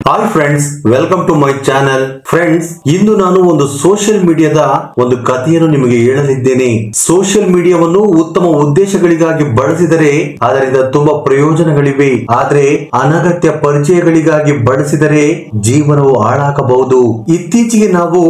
Hi friends, welcome to my channel. Friends, ಇಂದು ನಾನು ಒಂದು ಸೋಷಿಯಲ್ ಮೀಡಿಯಾದ ಒಂದು ಕಥೆಯನ್ನು ನಿಮಗೆ ಹೇಳಲಿದ್ದೇನೆ. ಸೋಷಿಯಲ್ ಮೀಡಿಯಾವನ್ನು ಉತ್ತಮ ಉದ್ದೇಶಗಳಿಗಾಗಿ ಬಳಸಿದರೆ ಅದರಿಂದ ತುಂಬಾ ಪ್ರಯೋಜನಗಳಿವೆ. ಆದ್ರೆ ಅನಗತ್ಯ ಪರಿಚಯಗಳಿಗಾಗಿ ಬಳಸಿದರೆ ಜೀವನವು ಹಾಳಾಗಬಹುದು. ಇತ್ತೀಚೆಗೆ ನಾವು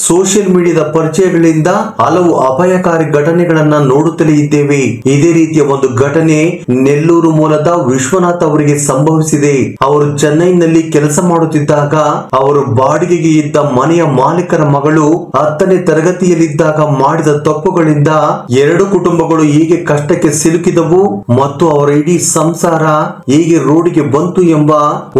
ಸೋಷಿಯಲ್ ಮೀಡಿಯಾದ ಪರಿಚಯಗಳಿಂದ ಹಲವು ಅಪಾಯಕಾರಿ ಘಟನೆಗಳನ್ನ ನೋಡುತ್ತಲೇ ಇದ್ದೇವೆ. ಇದೇ ರೀತಿಯ ಒಂದು ಘಟನೆ ನೆಲ್ಲೂರು ಮೂಲದ ವಿಶ್ವನಾಥ್ ಅವರಿಗೆ ಸಂಭವಿಸಿದೆ. ಅವರು ಚೆನ್ನೈನಲ್ಲಿ ಕೆಲಸ ಮಾಡುತ್ತಿದ್ದಾಗ ಅವರು ಬಾಡಿಗೆಗೆ ಇದ್ದ ಮನೆಯ ಮಾಲೀಕರ ಮಗಳು 10ನೇ ತರಗತಿಯಲ್ಲಿದ್ದಾಗ ಮಾಡಿದ ತಪ್ಪುಗಳಿಂದ 2 ಕುಟುಂಬಗಳು ಹೇಗೆ ಕಷ್ಟಕ್ಕೆ ಸಿಲುಕಿದವು ಮತ್ತು ಅವರ ಇಡೀ ಸಂಸಾರ ಹೇಗೆ ರೋಡಿಗೆ ಬಂತು ಎಂಬ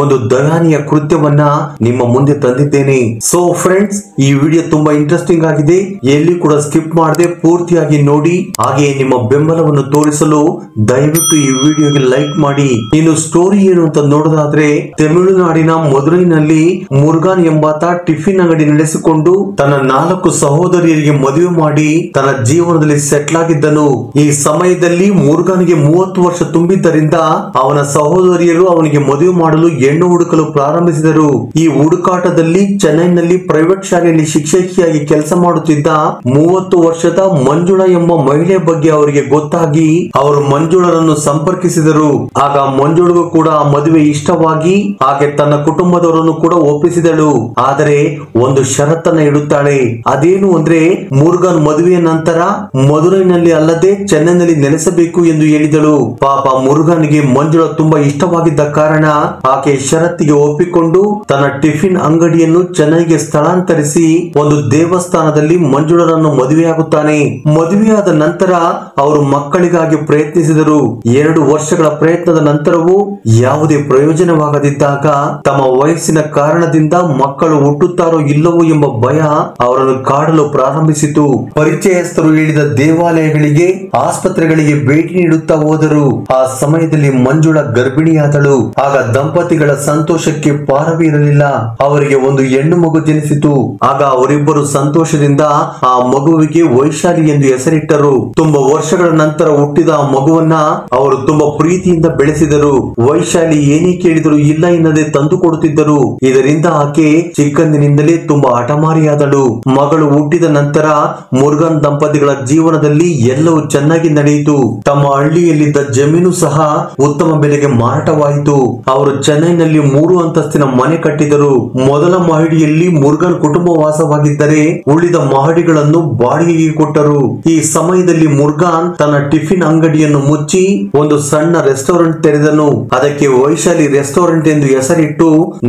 ಒಂದು ದಯಾನೀಯ ಕೃತ್ಯವನ್ನ ನಿಮ್ಮ ಮುಂದೆ ತಂದಿದ್ದೇನೆ. ಸೊ ಫ್ರೆಂಡ್ಸ್, ಈ ವಿಡಿಯೋ ತುಂಬಾ ಇಂಟ್ರೆಸ್ಟಿಂಗ್ ಆಗಿದೆ. ಎಲ್ಲಿ ಕೂಡ ಸ್ಕಿಪ್ ಮಾಡದೆ ಪೂರ್ತಿಯಾಗಿ ನೋಡಿ. ಹಾಗೆ ನಿಮ್ಮ ಬೆಂಬಲವನ್ನು ತೋರಿಸಲು ದಯವಿಟ್ಟು ಈ ವಿಡಿಯೋಗೆ ಲೈಕ್ ಮಾಡಿ. ಇನ್ನು ಸ್ಟೋರಿ ಏನು ಅಂತ ನೋಡೋದಾದ್ರೆ, ತಮಿಳುನಾಡಿನ ಮದುರೈನಲ್ಲಿ ಮುರುಗನ್ ಎಂಬಾತ ಟಿಫಿನ್ ಅಂಗಡಿ ನಡೆಸಿಕೊಂಡು ತನ್ನ 4 ಸಹೋದರಿಯರಿಗೆ ಮದುವೆ ಮಾಡಿ ತನ್ನ ಜೀವನದಲ್ಲಿ ಸೆಟ್ಲ್ ಆಗಿದ್ದನು. ಈ ಸಮಯದಲ್ಲಿ ಮುರುಗನ್ಗೆ 30 ವರ್ಷ ತುಂಬಿದ್ದರಿಂದ ಅವನ ಸಹೋದರಿಯರು ಅವನಿಗೆ ಮದುವೆ ಮಾಡಲು ಹೆಣ್ಣು ಹುಡುಕಲು ಪ್ರಾರಂಭಿಸಿದರು. ಈ ಹುಡುಕಾಟದಲ್ಲಿ ಚೆನ್ನೈನಲ್ಲಿ ಪ್ರೈವೇಟ್ ಶಾಲೆಯಲ್ಲಿ ಶಿಕ್ಷಕಿಯಾಗಿ ಕೆಲಸ ಮಾಡುತ್ತಿದ್ದ 30 ವರ್ಷದ ಮಂಜುಳಾ ಎಂಬ ಮಹಿಳೆ ಬಗ್ಗೆ ಅವರಿಗೆ ಗೊತ್ತಾಗಿ ಅವರು ಮಂಜುಳರನ್ನು ಸಂಪರ್ಕಿಸಿದರು. ಆಗ ಮಂಜುಳಗೂ ಕೂಡ ಆ ಮದುವೆ ಇಷ್ಟವಾಗಿ ಹಾಗೆ ತನ್ನ ಕುಟುಂಬದವರನ್ನು ಕೂಡ ಒಪ್ಪಿಸಿದಳು. ಆದರೆ ಒಂದು ಷರತ್ತನ್ನ ಇಡುತ್ತಾಳೆ. ಅದೇನು ಅಂದ್ರೆ, ಮುರುಗನ್ ಮದುವೆಯ ನಂತರ ಮದುರೈನಲ್ಲಿ ಅಲ್ಲದೆ ಚೆನ್ನೈನಲ್ಲಿ ನೆಲೆಸಬೇಕು ಎಂದು ಹೇಳಿದಳು. ಪಾಪ ಮುರುಗನ್ಗೆ ಮಂಜುಳಾ ತುಂಬಾ ಇಷ್ಟವಾಗಿದ್ದ ಕಾರಣ ಆಕೆ ಷರತ್ತಿಗೆ ಒಪ್ಪಿಕೊಂಡು ತನ್ನ ಟಿಫಿನ್ ಅಂಗಡಿಯನ್ನು ಚೆನ್ನೈಗೆ ಸ್ಥಳಾಂತರಿಸಿ ಒಂದು ದೇವಸ್ಥಾನದಲ್ಲಿ ಮಂಜುಳರನ್ನು ಮದುವೆಯಾಗುತ್ತಾನೆ. ಮದುವೆಯಾದ ನಂತರ ಅವರು ಮಕ್ಕಳಿಗಾಗಿ ಪ್ರಯತ್ನಿಸಿದರು. 2 ವರ್ಷಗಳ ಪ್ರಯತ್ನದ ನಂತರವೂ ಯಾವುದೇ ಪ್ರಯೋಜನವಾಗದಿದ್ದಾಗ ತಮ್ಮ ವಯಸ್ಸಿನ ಕಾರಣದಿಂದ ಮಕ್ಕಳು ಹುಟ್ಟುತ್ತಾರೋ ಇಲ್ಲವೋ ಎಂಬ ಭಯ ಅವರನ್ನು ಕಾಡಲು ಪ್ರಾರಂಭಿಸಿತು. ಪರಿಚಯಸ್ಥರು ಹೇಳಿದ ದೇವಾಲಯಗಳಿಗೆ, ಆಸ್ಪತ್ರೆಗಳಿಗೆ ಭೇಟಿ ನೀಡುತ್ತಾ ಹೋದರು. ಆ ಸಮಯದಲ್ಲಿ ಮಂಜುಳಾ ಗರ್ಭಿಣಿಯಾದಳು. ಆಗ ದಂಪತಿಗಳ ಸಂತೋಷಕ್ಕೆ ಪಾರವೇ ಇರಲಿಲ್ಲ. ಅವರಿಗೆ ಒಂದು ಹೆಣ್ಣು ಮಗು ಜನಿಸಿತು. ಆಗ ಅವರಿಬ್ಬರು ಸಂತೋಷದಿಂದ ಆ ಮಗುವಿಗೆ ವೈಶಾಲಿ ಎಂದು ಹೆಸರಿಟ್ಟರು. ತುಂಬಾ ವರ್ಷಗಳ ನಂತರ ಹುಟ್ಟಿದ ಆ ಮಗುವನ್ನ ಅವರು ತುಂಬಾ ಪ್ರೀತಿಯಿಂದ ಬೆಳೆಸಿದರು. ವೈಶಾಲಿ ಏನೇ ಕೇಳಿದರೂ ಇಲ್ಲ ಎನ್ನದೆ ತಂದು ಕೊಡುತ್ತಿದ್ದರು. ಇದರಿಂದ ಆಕೆ ಚಿಕ್ಕಂದಿನಿಂದಲೇ ತುಂಬಾ ಹಠಮಾರಿಯಾದಳು. ಮಗಳು ಹುಟ್ಟಿದ ನಂತರ ಮುರುಗನ್ ದಂಪತಿಗಳ ಜೀವನದಲ್ಲಿ ಎಲ್ಲವೂ ಚೆನ್ನಾಗಿ ನಡೆಯಿತು. ತಮ್ಮ ಹಳ್ಳಿಯಲ್ಲಿದ್ದ ಜಮೀನು ಸಹ ಉತ್ತಮ ಬೆಲೆಗೆ ಮಾರಾಟವಾಯಿತು. ಅವರು ಚೆನ್ನೈನಲ್ಲಿ 3 ಅಂತಸ್ತಿನ ಮನೆ ಕಟ್ಟಿದರು. ಮೊದಲ ಮಹಡಿಯಲ್ಲಿ ಮುರುಗನ್ ಕುಟುಂಬ ವಾಸವಾಗಿದ್ದರೆ ಉಳಿದ ಮಹಡಿಗಳನ್ನು ಬಾಡಿಗೆಗೆ ಕೊಟ್ಟರು. ಈ ಸಮಯದಲ್ಲಿ ಮುರುಗನ್ ತನ್ನ ಟಿಫಿನ್ ಅಂಗಡಿಯನ್ನು ಮುಚ್ಚಿ ಒಂದು ಸಣ್ಣ ರೆಸ್ಟೋರೆಂಟ್ ತೆರೆದನು. ಅದಕ್ಕೆ ವೈಶಾಲಿ ರೆಸ್ಟೋರೆಂಟ್ ಎಂದು ಹೆಸರಿಟ್ಟು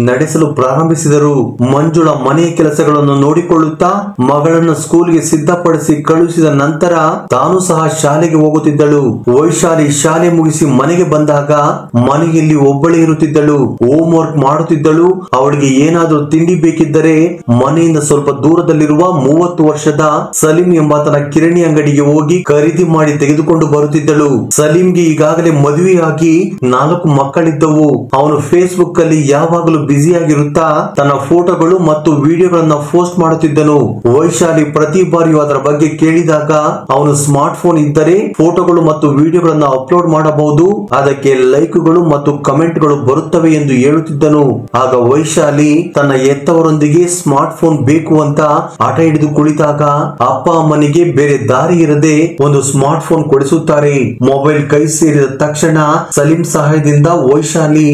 ನಡೆಸಲು ಪ್ರಾರಂಭಿಸಿದರು. ಮಂಜುಳಾ ಮನೆಯ ಕೆಲಸಗಳನ್ನು ನೋಡಿಕೊಳ್ಳುತ್ತಾ ಮಗಳನ್ನು ಸ್ಕೂಲ್ಗೆ ಸಿದ್ಧಪಡಿಸಿ ಕಳುಹಿಸಿದ ನಂತರ ತಾನು ಸಹ ಶಾಲೆಗೆ ಹೋಗುತ್ತಿದ್ದಳು. ವೈಶಾಲಿ ಶಾಲೆ ಮುಗಿಸಿ ಮನೆಗೆ ಬಂದಾಗ ಮನೆಯಲ್ಲಿ ಒಬ್ಬಳೇ ಇರುತ್ತಿದ್ದಳು. Home work ಮಾಡುತ್ತಿದ್ದಳು. ಅವಳಿಗೆ ಏನಾದರೂ ತಿಂಡಿ ಬೇಕಿದ್ದರೆ ಮನೆಯಿಂದ ಸ್ವಲ್ಪ ದೂರದಲ್ಲಿರುವ 30 ವರ್ಷದ ಸಲೀಂ ಎಂಬಾತನ ಕಿರಣಿ ಅಂಗಡಿಗೆ ಹೋಗಿ ಖರೀದಿ ಮಾಡಿ ತೆಗೆದುಕೊಂಡು ಬರುತ್ತಿದ್ದಳು. ಸಲೀಂಗೆ ಈಗಾಗಲೇ ಮದುವೆಯಾಗಿ 4 ಮಕ್ಕಳಿದ್ದವು. ಅವನು ಫೇಸ್ಬುಕ್ ಅಲ್ಲಿ ಯಾವಾಗಲೂ ಬ್ಯುಸಿಯಾಗಿರುತ್ತಾ ತನ್ನ ಫೋಟೋಗಳು ಮತ್ತು ವಿಡಿಯೋಗಳನ್ನ ಪೋಸ್ಟ್ ಮಾಡುತ್ತಿದ್ದನು. ವೈಶಾಲಿ ಪ್ರತಿ ಬಾರಿಯೂ ಅದರ ಬಗ್ಗೆ ಕೇಳಿದಾಗ ಅವನು ಸ್ಮಾರ್ಟ್ ಫೋನ್ ಇದ್ದರೆ ಫೋಟೋಗಳು ಮತ್ತು ವಿಡಿಯೋಗಳನ್ನ ಅಪ್ಲೋಡ್ ಮಾಡಬಹುದು, ಅದಕ್ಕೆ ಲೈಕ್ಗಳು ಮತ್ತು ಕಮೆಂಟ್ಗಳು ಬರುತ್ತವೆ ಎಂದು ಹೇಳುತ್ತಿದ್ದನು. ಆಗ ವೈಶಾಲಿ ತನ್ನ ಎತ್ತವರೊಂದಿಗೆ ಸ್ಮಾರ್ಟ್ ಫೋನ್ ಬೇಕು ಅಂತ ಹಠ ಹಿಡಿದು ಕುಳಿತಾಗ ಅಪ್ಪ ಅಮ್ಮನಿಗೆ ಬೇರೆ ದಾರಿ ಇರದೆ ಒಂದು ಸ್ಮಾರ್ಟ್ ಫೋನ್ ಕೊಡಿಸುತ್ತಾರೆ. ಮೊಬೈಲ್ ಕೈ ಸೇರಿದ ತಕ್ಷಣ ಸಲೀಂ ಸಹಾಯದಿಂದ ವೈಶಾಲಿ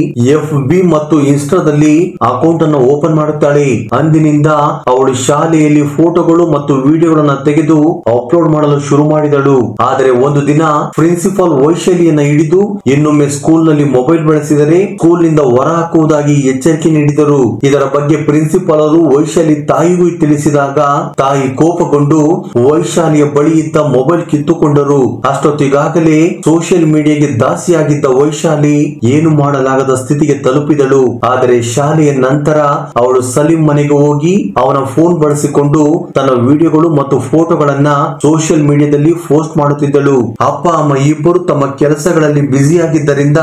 FB ಮತ್ತು ಇನ್ಸ್ಟಾದಲ್ಲಿ ಅಕೌಂಟ್ ಅನ್ನು ಓಪನ್ ಮಾಡುತ್ತಾಳೆ. ಅಂದಿನಿಂದ ಅವಳು ಶಾಲೆಯಲ್ಲಿ ಫೋಟೋಗಳು ಮತ್ತು ವಿಡಿಯೋಗಳನ್ನ ತೆಗೆದು ಅಪ್ಲೋಡ್ ಮಾಡಲು ಶುರು ಮಾಡಿದಳು. ಆದರೆ ಒಂದು ದಿನ ಪ್ರಿನ್ಸಿಪಾಲ್ ವೈಶಾಲಿಯನ್ನ ಹಿಡಿದು ಇನ್ನೊಮ್ಮೆ ಸ್ಕೂಲ್ ನಲ್ಲಿ ಮೊಬೈಲ್ ಬಳಸಿದರೆ ಸ್ಕೂಲ್ ನಿಂದ ಹೊರ ಹಾಕುವುದಾಗಿ ಎಚ್ಚರಿಕೆ ನೀಡಿದರು. ಇದರ ಬಗ್ಗೆ ಪ್ರಿನ್ಸಿಪಾಲ್ ಅವರು ವೈಶಾಲಿ ತಾಯಿಗೂ ತಿಳಿಸಿದಾಗ ತಾಯಿ ಕೋಪಗೊಂಡು ವೈಶಾಲಿಯ ಬಳಿ ಇದ್ದ ಮೊಬೈಲ್ ಕಿತ್ತುಕೊಂಡರು. ಅಷ್ಟೊತ್ತಿಗಾಗಲೇ ಸೋಷಿಯಲ್ ಮೀಡಿಯಾಗೆ ದಾಸಿಯಾಗಿದ್ದ ವೈಶಾಲಿ ಏನು ಮಾಡಲಾಗದ ಸ್ಥಿತಿಗೆ ತಲುಪಿದಳು. ಆದರೆ ಶಾಲೆಯ ನಂತರ ಅವಳು ಸಲೀಂ ಮನೆಗೆ ಹೋಗಿ ಅವನ ಫೋನ್ ಬಳಸಿಕೊಂಡು ತನ್ನ ವಿಡಿಯೋಗಳು ಮತ್ತು ಫೋಟೋಗಳನ್ನ ಸೋಷಿಯಲ್ ಮೀಡಿಯಾದಲ್ಲಿ ಪೋಸ್ಟ್ ಮಾಡುತ್ತಿದ್ದಳು. ಅಪ್ಪ ಅಮ್ಮ ಇಬ್ಬರು ತಮ್ಮ ಕೆಲಸಗಳಲ್ಲಿ ಬ್ಯುಸಿ ಆಗಿದ್ದರಿಂದ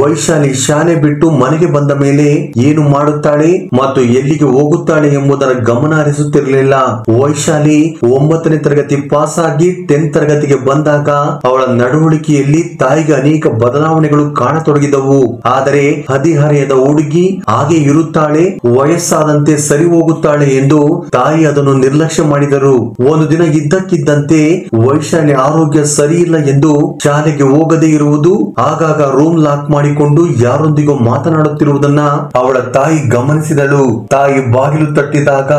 ವೈಶಾಲಿ ಶಾಲೆ ಬಿಟ್ಟು ಮನೆಗೆ ಬಂದ ಮೇಲೆ ಏನು ಮಾಡುತ್ತಾಳೆ ಮತ್ತು ಎಲ್ಲಿಗೆ ಹೋಗುತ್ತಾಳೆ ಎಂಬುದರ ಗಮನ ಹರಿಸುತ್ತಿರಲಿಲ್ಲ. ವೈಶಾಲಿ 9ನೇ ತರಗತಿ ಪಾಸ್ ಆಗಿ 10th ತರಗತಿಗೆ ಬಂದಾಗ ಅವಳ ನಡವಳಿಕೆಯಲ್ಲಿ ತಾಯಿಗೆ ಅನೇಕ ಬದಲಾವಣೆಗಳು ಕಾಣತೊಡಗಿದವು. ಆದರೆ ಹದಿಹರೆಯದ ಹುಡುಗಿ ಹಾಗೆ ಇರುತ್ತಾಳೆ, ವಯಸ್ಸಾದಂತೆ ಸರಿ ಹೋಗುತ್ತಾಳೆ ಎಂದು ತಾಯಿ ಅದನ್ನು ನಿರ್ಲಕ್ಷ್ಯ ಮಾಡಿದರು. ಒಂದು ದಿನ ಇದ್ದಕ್ಕಿದ್ದಂತೆ ವೈಶಾಲಿ ಆರೋಗ್ಯ ಸರಿ ಇಲ್ಲ ಎಂದು ಶಾಲೆಗೆ ಹೋಗದೇ ಇರುವುದು, ಆಗಾಗ ರೂಮ್ ಲಾಕ್ ಮಾಡಿಕೊಂಡು ಯಾರೊಂದಿಗೂ ಮಾತನಾಡುತ್ತಿರುವುದನ್ನ ಅವಳ ತಾಯಿ ಗಮನಿಸಿದಳು. ತಾಯಿ ಬಾಗಿಲು ತಟ್ಟಿದಾಗ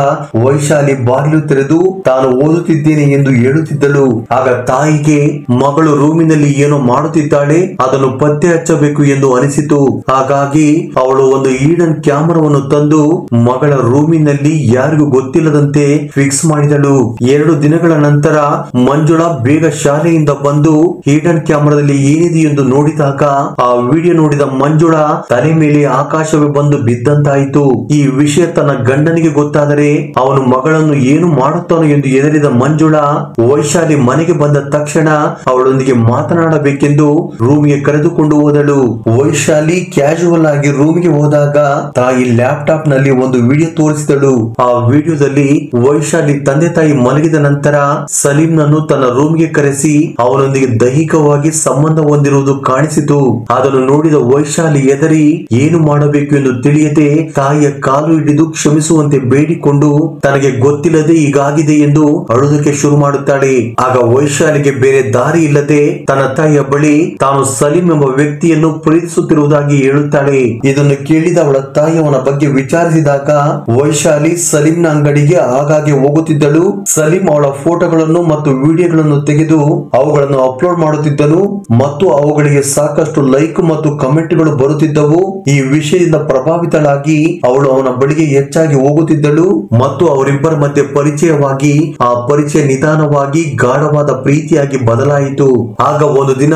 ವೈಶಾಲಿ ಬಾಗಿಲು ತೆರೆದು ತಾನು ಓದುತ್ತಿದ್ದೇನೆ ಎಂದು ಹೇಳುತ್ತಿದ್ದಳು. ಆಗ ತಾಯಿಗೆ ಮಗಳು ರೂಮಿನಲ್ಲಿ ಏನೋ ಮಾಡುತ್ತಿದ್ದಾಳೆ, ಅದನ್ನು ಪತ್ತೆ ಹಚ್ಚಬೇಕು ಎಂದು ಅನಿಸಿತು. ಹಾಗಾಗಿ ಅವಳು ಒಂದು ಈಡನ್ ಕ್ಯಾಮರಾವನ್ನು ತಂದು ಮಗಳ ರೂಮಿನಲ್ಲಿ ಯಾರಿಗೂ ಗೊತ್ತಿಲ್ಲದಂತೆ ಫಿಕ್ಸ್ ಮಾಡಿದಳು. 2 ದಿನಗಳ ನಂತರ ಮಂಜುಳಾ ಬೇಗ ಶಾಲೆಯಿಂದ ಬಂದು ಈಡನ್ ಕ್ಯಾಮರಾದಲ್ಲಿ ಏನಿದೆ ಎಂದು ನೋಡಿದಾಗ ಆ ವಿಡಿಯೋ ನೋಡಿದ ಮಂಜುಳಾ ತಲೆ ಮೇಲೆ ಆಕಾಶವೇ ಬಂದು ಬಿದ್ದಂತಾಯಿತು. ಈ ವಿಷಯ ತನ್ನ ಗಂಡನಿಗೆ ಗೊತ್ತಾದರೆ ಅವನು ಮಗಳನ್ನು ಏನು ಮಾಡುತ್ತಾನೋ ಎಂದು ಹೆದರಿದ ಮಂಜುಳಾ ವೈಶಾಲಿ ಮನೆಗೆ ಬಂದ ತಕ್ಷಣ ಅವಳೊಂದಿಗೆ ಮಾತನಾಡಬೇಕೆಂದು ರೂಮಿಗೆ ಕರೆದುಕೊಂಡು ಹೋದಳು. ವೈಶಾಲಿ ಕ್ಯಾಶುವಲ್ ಆಗಿ ರೂಮಿಗೆ ಹೋದಾಗ ತಾಯಿ ಲ್ಯಾಪ್ಟಾಪ್ ನಲ್ಲಿ ಒಂದು ವಿಡಿಯೋ ತೋರಿಸಿದಳು. ಆ ವಿಡಿಯೋದಲ್ಲಿ ವೈಶಾಲಿ ತಂದೆ ತಾಯಿ ಮಲಗಿದ ನಂತರ ಸಲೀಂ ನನ್ನು ತನ್ನ ರೂಮ್ಗೆ ಕರೆಸಿ ಅವನೊಂದಿಗೆ ದೈಹಿಕವಾಗಿ ಸಂಬಂಧ ಹೊಂದಿರುವುದು ಕಾಣಿಸಿತು. ಅದನ್ನು ನೋಡಿದ ವೈಶಾಲಿ ಹೆದರಿ ಏನು ಮಾಡಬೇಕು ಎಂದು ತಿಳಿಯದೆ ತಾಯಿಯ ಕಾಲು ಹಿಡಿದು ಕ್ಷಮಿಸುವಂತೆ ಬೇಡಿಕೊಂಡು ತನಗೆ ಗೊತ್ತಿಲ್ಲದೆ ಹೀಗಾಗಿದೆ ಎಂದು ಅಳುವುದಕ್ಕೆ ಶುರು ಮಾಡುತ್ತಾಳೆ. ಆಗ ವೈಶಾಲಿಗೆ ಬೇರೆ ದಾರಿ ಇಲ್ಲದೆ ತನ್ನ ತಾಯಿಯ ಬಳಿ ತಾನು ಸಲೀಂ ಎಂಬ ವ್ಯಕ್ತಿಯನ್ನು ಪ್ರೀತಿಸುತ್ತಿರುವುದಾಗಿ ಹೇಳುತ್ತಾಳೆ. ಇದನ್ನು ಕೇಳಿದ ಅವಳ ತಾಯಿ ಅವನ ಬಗ್ಗೆ ವಿಚಾರಿಸಿದಾಗ ವೈಶಾಲಿ ಸಲೀಂನ ಅಂಗಡಿಗೆ ಆಗಾಗ್ಗೆ ಹೋಗುತ್ತಿದ್ದಳು. ಸಲೀಂ ಅವಳ ಫೋಟೋಗಳನ್ನು ಮತ್ತು ವಿಡಿಯೋಗಳನ್ನು ತೆಗೆದು ಅವುಗಳನ್ನು ಅಪ್ಲೋಡ್ ಮಾಡುತ್ತಿದ್ದನು ಮತ್ತು ಅವುಗಳಿಗೆ ಸಾಕಷ್ಟು ಲೈಕ್ ಮತ್ತು ಕಮೆಂಟ್ಗಳು ಬರುತ್ತಿದ್ದವು. ಈ ವಿಷಯದಿಂದ ಪ್ರಭಾವಿತಳಾಗಿ ಅವಳು ಅವನ ಬಳಿಗೆ ಹೆಚ್ಚಾಗಿ ಹೋಗುತ್ತಿದ್ದಳು ಮತ್ತು ಅವರಿಬ್ಬರ ಮಧ್ಯೆ ಪರಿಚಯವಾಗಿ ಆ ಪರಿಚಯ ನಿಧಾನವಾಗಿ ಗಾಢವಾದ ಪ್ರೀತಿಯಾಗಿ ಬದಲಾಯಿತು. ಆಗ ಒಂದು ದಿನ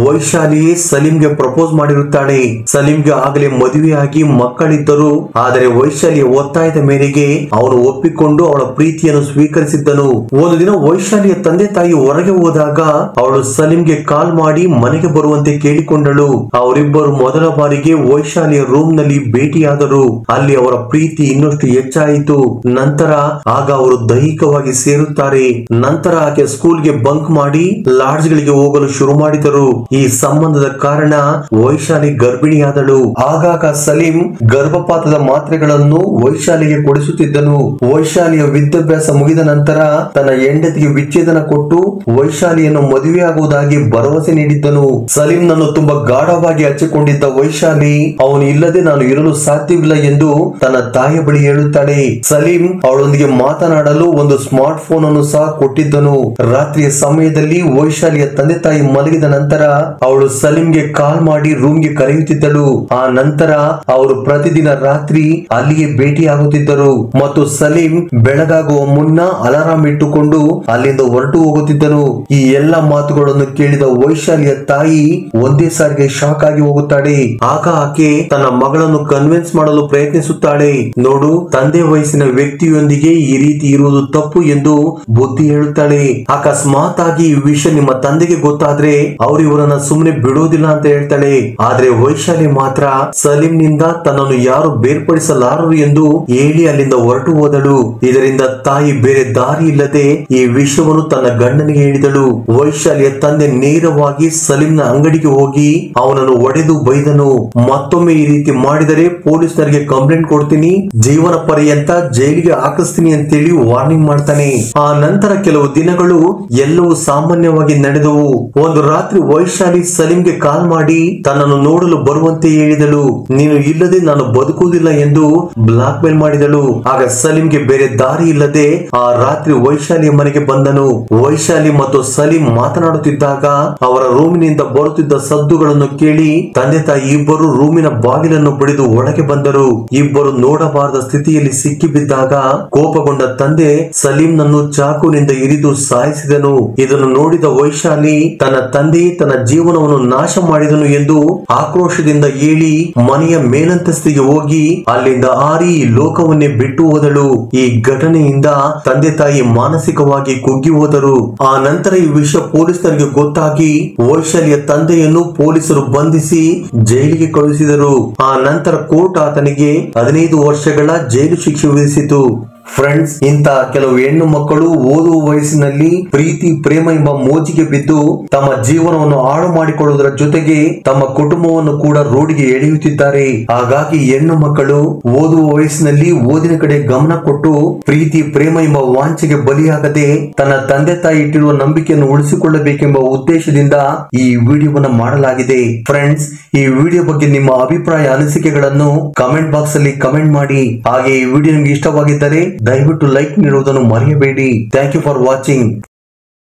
ವೈಶಾಲಿಯೇ ಸಲೀಂಗೆ ಪ್ರಪೋಸ್ ಮಾಡಿರುತ್ತಾಳೆ. ಸಲೀಂಗೆ ಆಗಲೇ ಮದುವೆಯಾಗಿ ಮಕ್ಕಳಿದ್ದರು. ಆದರೆ ವೈಶಾಲಿಯ ಒತ್ತಾಯದ ಮೇರೆಗೆ ಅವನು ಒಪ್ಪಿಕೊಂಡು ಅವಳ ಪ್ರೀತಿಯನ್ನು ಸ್ವೀಕರಿಸಿದ್ದನು. ಒಂದು ದಿನ ವೈಶಾಲಿಯ ತಂದೆ ತಾಯಿ ಹೊರಗೆ ಹೋದಾಗ ಅವಳು ಸಲೀಂಗೆ ಕಾಲ್ ಮಾಡಿ ಮನೆಗೆ ಬರುವಂತೆ ಕೇಳಿಕೊಂಡಳು. ಅವರಿಬ್ಬರು ಮೊದಲ ಬಾರಿಗೆ ವೈಶಾಲಿಯ ರೂಮ್ ನಲ್ಲಿ ಭೇಟಿಯಾದರು. ಅಲ್ಲಿ ಅವರ ಪ್ರೀತಿ ಇನ್ನಷ್ಟು ಹೆಚ್ಚಾಯಿತು. ನಂತರ ಆಗ ಅವರು ದೈಹಿಕವಾಗಿ ಸೇರುತ್ತಾರೆ. ನಂತರ ಆಕೆ ಸ್ಕೂಲ್ಗೆ ಬಂಕ್ ಮಾಡಿ ಲಾಡ್ಜ್ ಗಳಿಗೆ ಹೋಗಲು ಶುರು ಮಾಡಿದರು. ಈ ಸಂಬಂಧದ ಕಾರಣ ವೈಶಾಲಿ ಗರ್ಭಿಣಿಯಾದಳು. ಆಗಾಗ ಸಲೀಂ ಗರ್ಭಪಾತದ ಮಾತ್ರೆಗಳನ್ನು ವೈಶಾಲಿಗೆ ಕೊಡಿಸುತ್ತಿದ್ದನು. ವೈಶಾಲಿಯ ವಿದ್ಯಾಭ್ಯಾಸ ಮುಗಿದ ನಂತರ ತನ್ನ ಹೆಂಡತಿಗೆ ವಿಚ್ಛೇದನ ಕೊಟ್ಟು ವೈಶಾಲಿಯನ್ನು ಮದುವೆಯಾಗುವುದಾಗಿ ಭರವಸೆ ನೀಡಿದ್ದನು. ಸಲೀಂನನ್ನು ತುಂಬಾ ಗಾಢವಾಗಿ ಹಚ್ಚಿಕೊಂಡಿದ್ದ ವೈಶಾಲಿ ಅವನು ಇಲ್ಲದೆ ನಾನು ಇರಲು ಸಾಧ್ಯವಿಲ್ಲ ಎಂದು ತನ್ನ ತಾಯಿಯ ಬಳಿ ಹೇಳುತ್ತಾಳೆ. ಸಲೀಂ ಅವಳೊಂದಿಗೆ ಮಾತನಾಡಲು ಒಂದು ಸ್ಮಾರ್ಟ್ ಫೋನ್ ಅನ್ನು ಸಹ ಕೊಟ್ಟಿದ್ದನು. ರಾತ್ರಿಯ ಸಮಯದಲ್ಲಿ ವೈಶಾಲಿಯ ತಂದೆ ತಾಯಿ ಮಲಗಿದ ನಂತರ ಅವಳು ಸಲೀಂಗೆ ಕಾಲ್ ಮಾಡಿ ರೂಮ್ಗೆ ಕರೆಯುತ್ತಿದ್ದಳು. ಆ ನಂತರ ಅವರು ಪ್ರತಿದಿನ ರಾತ್ರಿ ಅಲ್ಲಿಗೆ ಭೇಟಿಯಾಗುತ್ತಿದ್ದರು ಮತ್ತು ಸಲೀಂ ಬೆಳಗಾಗುವ ಮುನ್ನ ಅಲಾರಾಂ ಇಟ್ಟುಕೊಂಡು ಅಲ್ಲಿಂದ ಹೊರಟು ಹೋಗುತ್ತಿದ್ದನು. ಈ ಎಲ್ಲ ಮಾತುಗಳನ್ನು ಕೇಳಿದ ವೈಶಾಲಿಯ ತಾಯಿ ಒಂದೇ ಸಾರಿಗೆ ಶಾಕ್ ಆಗಿ ಹೋಗುತ್ತಾಳೆ. ಆಗ ಆಕೆ ತನ್ನ ಮಗಳನ್ನು ಕನ್ವಿನ್ಸ್ ಮಾಡಲು ಪ್ರಯತ್ನಿಸುತ್ತಾಳೆ. ನೋಡು, ತಂದೆ ವಯಸ್ಸಿನ ವ್ಯಕ್ತಿಯೊಂದಿಗೆ ಈ ರೀತಿ ಇರುವುದು ತಪ್ಪು ಎಂದು ಬುದ್ಧಿ ಹೇಳುತ್ತಾಳೆ. ಅಕಸ್ಮಾತ್ ಆಗಿ ಈ ವಿಷಯ ನಿಮ್ಮ ತಂದೆಗೆ ಗೊತ್ತಾದ್ರೆ ಅವರು ಇವರನ್ನ ಸುಮ್ಮನೆ ಬಿಡೋದಿಲ್ಲ ಅಂತ ಹೇಳ್ತಾಳೆ. ಆದ್ರೆ ವೈಶಾಲಿ ಮಾತ್ರ ಸಲೀಂನಿಂದ ತನ್ನನ್ನು ಯಾರು ಬೇರ್ಪಡಿಸಲಾರರು ಎಂದು ಹೇಳಿ ಅಲ್ಲಿಂದ ಹೊರಟು ಹೋದಳು. ಇದರಿಂದ ತಾಯಿ ಬೇರೆ ದಾರಿ ಇಲ್ಲದೆ ಈ ವಿಷಯವನ್ನು ತನ್ನ ಗಂಡನಿಗೆ ಹೇಳಿದಳು. ವೈಶಾಲಿಯ ತಂದೆ ನೇರವಾಗಿ ಸಲೀಂನ ಅಂಗಡಿಗೆ ಹೋಗಿ ಅವನನ್ನು ಒಡೆದು ಬೈದನು. ಮತ್ತೊಮ್ಮೆ ಈ ರೀತಿ ಮಾಡಿದರೆ ಪೊಲೀಸರಿಗೆ ಕಂಪ್ಲೇಂಟ್ ಕೊಡ್ತೀನಿ, ಜೀವನ ಪರ್ಯಂತ ಜೈಲಿಗೆ ಹಾಕಿಸ್ತೀನಿ ಅಂತೇಳಿ ವಾರ್ನಿಂಗ್ ಮಾಡ್ತಾನೆ. ಆ ನಂತರ ಕೆಲವು ದಿನಗಳು ಎಲ್ಲವೂ ಸಾಮಾನ್ಯವಾಗಿ ನಡೆದವು. ಒಂದು ರಾತ್ರಿ ವೈಶಾಲಿ ಸಲೀಂಗೆ ಕಾಲ್ ಮಾಡಿ ತನ್ನನ್ನು ನೋಡಲು ಬರುವಂತೆ ಹೇಳಿದಳು. ನೀನು ಇಲ್ಲದೆ ನಾನು ಬದುಕುವುದಿಲ್ಲ ಎಂದು ಬ್ಲಾಕ್ ಮೇಲ್ ಮಾಡಿದಳು. ಆಗ ಸಲೀಂಗೆ ಬೇರೆ ದಾರಿ ಇಲ್ಲದೆ ಆ ರಾತ್ರಿ ವೈಶಾಲಿಯ ಮನೆಗೆ ಬಂದನು. ವೈಶಾಲಿ ಮತ್ತು ಸಲೀಂ ಮಾತನಾಡುತ್ತಿದ್ದಾಗ ಅವರ ರೂಮಿನಿಂದ ಬರುತ್ತಿದ್ದ ಸದ್ದುಗಳನ್ನು ಕೇಳಿ ತಂದೆ ತಾಯಿ ಇಬ್ಬರು ರೂಮಿನ ಬಾಗಿಲನ್ನು ಬಡಿದು ಒಳಗೆ ಬಂದರು. ಇಬ್ಬರು ನೋಡಬಾರದ ಸ್ಥಿತಿಯಲ್ಲಿ ಸಿಕ್ಕಿಬಿದ್ದಾಗ ಕೋಪಗೊಂಡ ತಂದೆ ಸಲೀಂನನ್ನು ಚಾಕುನಿಂದ ಇರಿದು ಸಾಯಿಸಿದನು. ಇದನ್ನು ನೋಡಿದ ವೈಶಾಲಿ ತನ್ನ ತಂದೆ ತನ್ನ ಜೀವನವನ್ನು ನಾಶ ಮಾಡಿದನು ಎಂದು ಆಕ್ರೋಶದಿಂದ ಹೇಳಿ ಮನೆಯ ಮೇಲಂತಸ್ತಿಗೆ ಹೋಗಿ ಅಲ್ಲಿಂದ ಹಾರಿ ಲೋಕವನ್ನೇ ಬಿಟ್ಟು ಹೋದಳು. ಈ ಘಟನೆಯಿಂದ ತಂದೆ ತಾಯಿ ಮಾನಸಿಕವಾಗಿ ಕುಗ್ಗಿ ಹೋದರು. ಆ ನಂತರ ಈ ವಿಷಯ ಪೊಲೀಸರಿಗೆ ಗೊತ್ತಾಗಿ ವೈಶಾಲಿಯ ತಂದೆಯನ್ನು ಪೊಲೀಸರು ಬಂಧಿಸಿ ಜೈಲಿಗೆ ಕಳುಹಿಸಿದರು. ಆ ನಂತರ ಕೋರ್ಟ್ ಆತನಿಗೆ 15 ವರ್ಷಗಳ ಜೈಲು ಶಿಕ್ಷೆ ವಿಧಿಸಿತು. ಫ್ರೆಂಡ್ಸ್, ಇಂತ ಕೆಲವು ಹೆಣ್ಣು ಮಕ್ಕಳು ಓದುವ ವಯಸ್ಸಿನಲ್ಲಿ ಪ್ರೀತಿ ಪ್ರೇಮ ಎಂಬ ಮೋಜಿಗೆ ಬಿದ್ದು ತಮ್ಮ ಜೀವನವನ್ನು ಹಾಳು ಮಾಡಿಕೊಳ್ಳುವುದರ ಜೊತೆಗೆ ತಮ್ಮ ಕುಟುಂಬವನ್ನು ಕೂಡ ರೋಡಿಗೆ ಎಳೆಯುತ್ತಿದ್ದಾರೆ. ಹಾಗಾಗಿ ಹೆಣ್ಣು ಮಕ್ಕಳು ಓದುವ ವಯಸ್ಸಿನಲ್ಲಿ ಓದಿನ ಕಡೆ ಗಮನ ಕೊಟ್ಟು ಪ್ರೀತಿ ಪ್ರೇಮ ಎಂಬ ವಾಂಛೆಗೆ ಬಲಿಯಾಗದೆ ತನ್ನ ತಂದೆ ತಾಯಿ ಇಟ್ಟಿರುವ ನಂಬಿಕೆಯನ್ನು ಉಳಿಸಿಕೊಳ್ಳಬೇಕೆಂಬ ಉದ್ದೇಶದಿಂದ ಈ ವಿಡಿಯೋವನ್ನು ಮಾಡಲಾಗಿದೆ. ಫ್ರೆಂಡ್ಸ್, ಈ ವಿಡಿಯೋ ಬಗ್ಗೆ ನಿಮ್ಮ ಅಭಿಪ್ರಾಯ ಅನಿಸಿಕೆಗಳನ್ನು ಕಮೆಂಟ್ ಬಾಕ್ಸ್ ಅಲ್ಲಿ ಕಮೆಂಟ್ ಮಾಡಿ. ಹಾಗೆ ಈ ವಿಡಿಯೋ ನಿಮಗೆ ಇಷ್ಟವಾಗಿದ್ದರೆ ದಯವಿಟ್ಟು ಲೈಕ್ ನೀಡುವುದನ್ನು ಮರೆಯಬೇಡಿ. Thank you for watching.